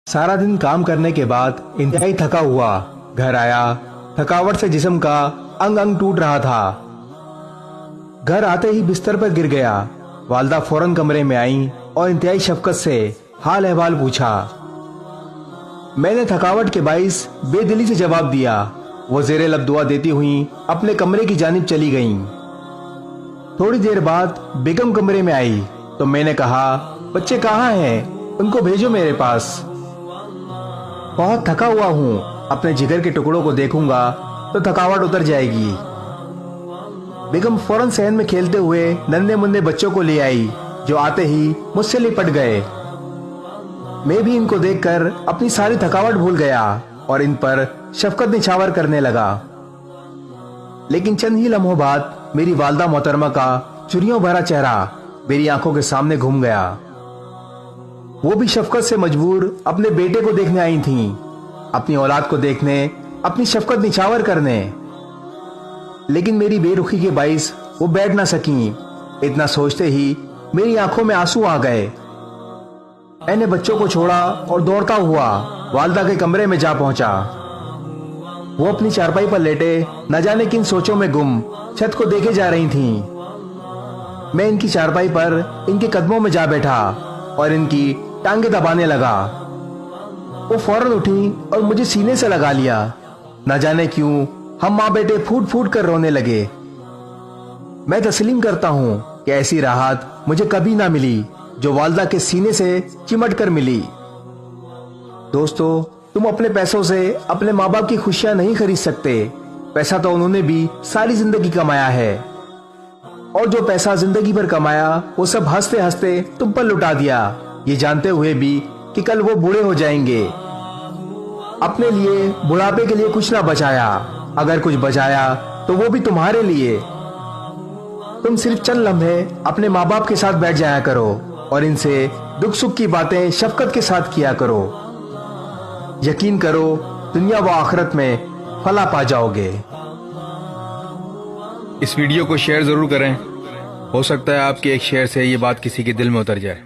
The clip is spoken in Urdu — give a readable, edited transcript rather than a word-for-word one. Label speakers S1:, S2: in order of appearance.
S1: سارا دن کام کرنے کے بعد انتہائی تھکا ہوا گھر آیا۔ تھکاوٹ سے جسم کا انگ انگ ٹوٹ رہا تھا۔ گھر آتے ہی بستر پر گر گیا۔ والدہ فوراً کمرے میں آئیں اور انتہائی شفقت سے حال احوال پوچھا۔ میں نے تھکاوٹ کے باعث بے دلی سے جواب دیا۔ وہ زیر لب دعا دیتی ہوئیں اپنے کمرے کی جانب چلی گئیں۔ تھوڑی دیر بعد بیگم کمرے میں آئی تو میں نے کہا، بچے کہاں ہیں؟ ان کو بھیجو میرے پاس۔ بہت تھکا ہوا ہوں، اپنے جگر کے ٹکڑوں کو دیکھوں گا تو تھکاوٹ اتر جائے گی۔ بیگم فوراً صحن میں کھیلتے ہوئے ننھے منھے بچوں کو لے آئی جو آتے ہی مجھ سے لپٹ گئے۔ میں بھی ان کو دیکھ کر اپنی ساری تھکاوٹ بھول گیا اور ان پر شفقت نچھاور کرنے لگا۔ لیکن چند ہی لمحوں بعد میری والدہ محترمہ کا چریوں بھرا چہرہ میری آنکھوں کے سامنے گھوم گیا۔ وہ بھی شفقت سے مجبور اپنے بیٹے کو دیکھنے آئی تھیں، اپنی اولاد کو دیکھنے، اپنی شفقت نچھاور کرنے۔ لیکن میری بے رخی کے باعث وہ بیٹھ نہ سکیں۔ اتنا سوچتے ہی میری آنکھوں میں آنسو آ گئے۔ میں نے بچوں کو چھوڑا اور دوڑتا ہوا والدہ کے کمرے میں جا پہنچا۔ وہ اپنی چارپائی پر لیٹے نہ جانے کن سوچوں میں گم چھت کو دیکھے جا رہی تھیں۔ میں ان کی چارپائی پر ان کے قدموں میں جا بیٹھا اور ان کی ٹانگیں دبانے لگا۔ وہ فوراً اٹھی اور مجھے سینے سے لگا لیا۔ نہ جانے کیوں ہم ماں بیٹے پھوٹ پھوٹ کر رونے لگے۔ میں تسلیم کرتا ہوں کہ ایسی راحت مجھے کبھی نہ ملی جو والدہ کے سینے سے چمٹ کر ملی۔ دوستو، تم اپنے پیسوں سے اپنے ماں باپ کی خوشیاں نہیں خرید سکتے۔ پیسہ تو انہوں نے بھی ساری زندگی کمایا ہے، اور جو پیسہ زندگی بھر کمایا وہ سب ہنستے ہنستے تم پر لٹا دیا، یہ جانتے ہوئے بھی کہ کل وہ بوڑھے ہو جائیں گے۔ اپنے لیے بڑھاپے کے لیے کچھ نہ بچایا، اگر کچھ بچایا تو وہ بھی تمہارے لیے۔ تم صرف چند لمحے اپنے ماں باپ کے ساتھ بیٹھ جایا کرو اور ان سے دکھ سکھ کی باتیں شفقت کے ساتھ کیا کرو۔ یقین کرو، دنیا و آخرت میں فلاح پا جاؤ گے۔
S2: اس ویڈیو کو شیئر ضرور کریں، ہو سکتا ہے آپ کے ایک شیئر سے یہ بات کسی کے دل میں اتر جائے۔